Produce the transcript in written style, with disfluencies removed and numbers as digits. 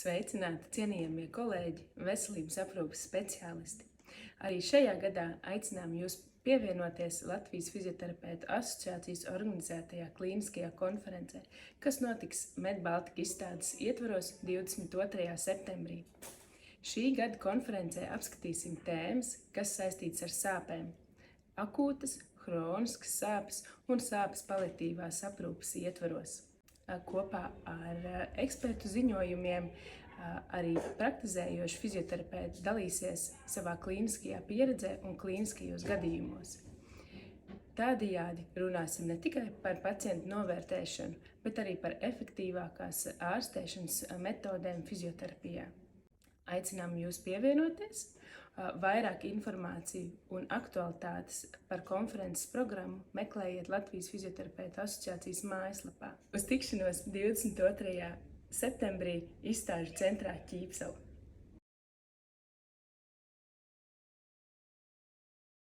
Sveicināti, cienījamie kolēģi, veselības aprūpes speciālisti. Arī šajā gadā aicinām jūs pievienoties Latvijas Fizioterapeitu asociācijas organizētajā klīniskajā konferencē, kas notiks Medbaltika izstādes ietvaros 22. septembrī. Šī gada konferencē apskatīsim tēmas, kas saistītas ar sāpēm, akūtas, hroniskas sāpes un sāpes paliatīvās aprūpes ietvaros. Kopā ar ekspertu ziņojumiem arī praktizējoši fizioterapeiti dalīsies savā klīniskajā pieredzē un klīniskajos gadījumos. Tādējādi runāsim ne tikai par pacientu novērtēšanu, bet arī par efektīvākās ārstēšanas metodēm fizioterapijā. Aicinām jūs pievienoties. Vairāk informāciju un aktualitātes par konferences programmu meklējiet Latvijas Fizioterapeitu asociācijas mājaslapā. Uz tikšanos 22. septembrī izstāžu centrā Ķīpsela.